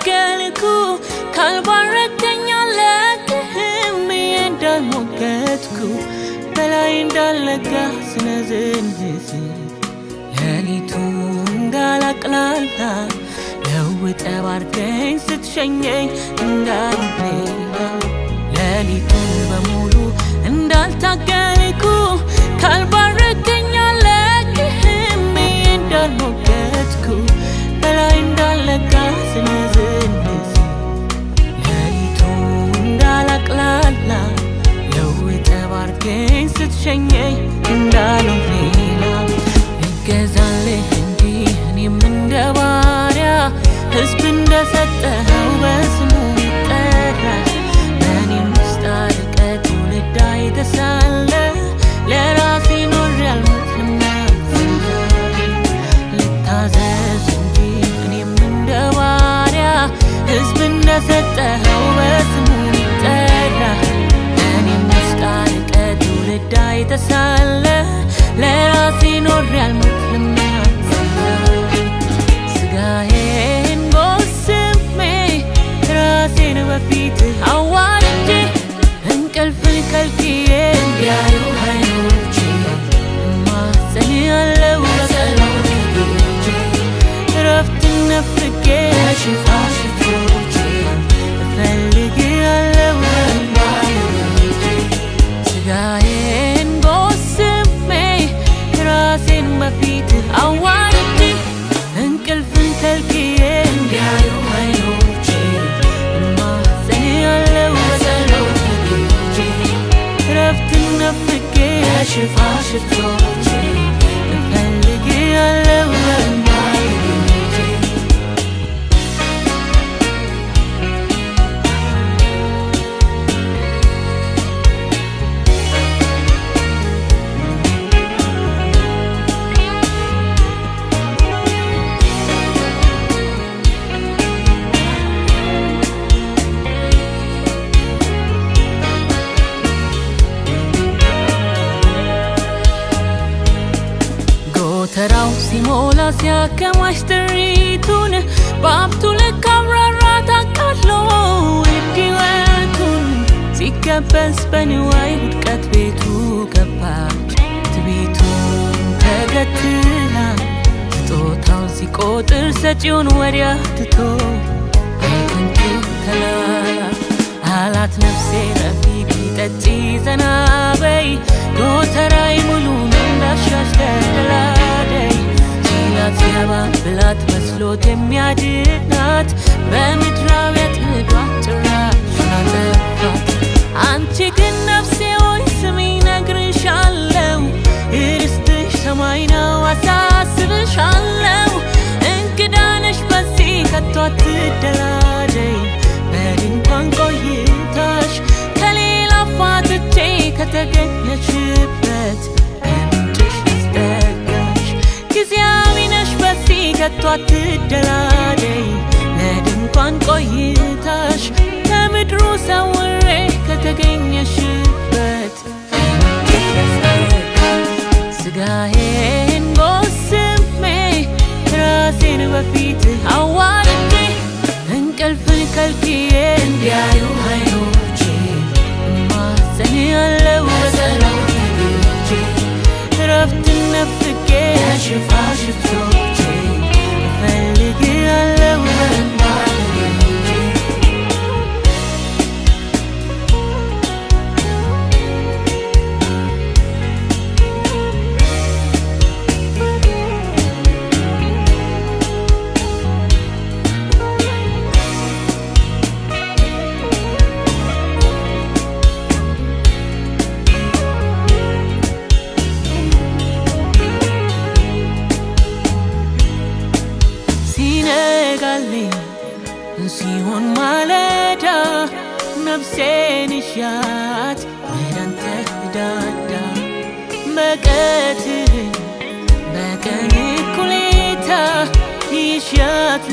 እንዳልታገልኩ ካልባረከኝ አልለቅህም ብዬ እንዳልሞገትኩ በላይ እንዳልነጋ ስነዝንዝ ሌሊቱ እንዳላቅላላ ለውጠህ ባርከኝ ስትሸኘኝ እንዳልሌላ ሌሊቱን በሙሉ እንዳልታገልኩ ካልባረከኝ አልለቅህም ብዬ እንዳልሞገትኩ በላይ እንዳልነጋ ስነዝንዝ ሌሊቱ እንዳላቅላላ ለውጠህ ባርከኝ ስትሸኘኝ እንዳልሌላ እገዛልህ እንጂ እኔም እንደ ባሪያ ሕዝብ እንደሰጠኸው በስሙ ይጠራል በእኔም ውስጥ አለቀ ትውልድ አይተሳለ ለራሴ ኖሬ አልሞትምና ልታዘዝ እንጂ እኔም እንደ ባሪያ ሕዝብ እንደሰጠኸው በስሙ ይጠራል በእኔም ውስጥ አለቀ ትውልድ አይተሳለ ለራሴ ኖሬ አልሞትምና ስጋዬን ጎስሜ ራሴን በፊትህ አዋርጄ እንቅልፍን ከልክዬ እንዲያዩ ዓይኖቼ እማጸንሃለሁ በጸሎቴ እረፍትን ነፍጌ በሽፋሽፍቶቼ እፈልግሃለሁ በእንባዬ ስጋዬን ጎስሜ ራሴን በፊትህ አዋርጄ እንቅልፍን ከልክዬ እንዲያዩ ዓይኖቼ እማጸንሃለሁ በጸሎቴ እረፍትን ነፍጌ በሽፋሽፍቶቼ እፈልግሃለሁ በእንባዬ ተራው ሲሞላ ሲያከማች ጥሪቱን በሀብቱ ልክ አብራራ ታቃሎ ውድ ሕይወቱን ሲከበስ በንዋይ ውድቀት ቤቱ ገባች ትዕቢቱን ተገትላ ስጦታውን ሲቆጥር ሰጪውን ወዲያ ትቶ በከንቱ ተላላ አላት ነፍሴ ረፊ ጠጪ ዘና በይ ጎተራይ ሙሉ እንዳሻሽ ተደላደይ ሲላት ሲያባብላት መስሎት የሚያድናት በምድራዊ አጥምዷት ጭራሹን አጠፋት አንቺ ግን ነፍሴ ሆይ ስሚ እነግርሻለሁ ርስትሽ ሰማይ ነው አሳስብሻለሁ እንግዳ ነሽ በዚህ ከቶ አትደላደይ በድንኳን ቆይታሽ ከሌላ ፋትቼ ከተገኘሽበት በምንጭሽ አስጠጋሽ ጊዜያዊ ነሽ በዚህ ከቶ አትደላደይ ለድንኳን ቆይታሽ ከምድሩ ሰውሬ ከተገኘሽበት በምንጭሽ አስጠጋሽ ስጋዬን ጎስሜ ራሴን በፊትህ አዋርጄ እንቅልፍን ከልክዬ እንዲያዩ ዓይኖቼ እማጸንሃለሁ በጸሎቴ እረፍትን ነፍጌ በሽፋሽፍቶቼ እፈልግሃለሁ በእንባዬ ሲሆን ማለዳ ነፍሴን ይሻት ወዳንተ ዳዳ በቀትር በቀን እኩሌታ ይሻት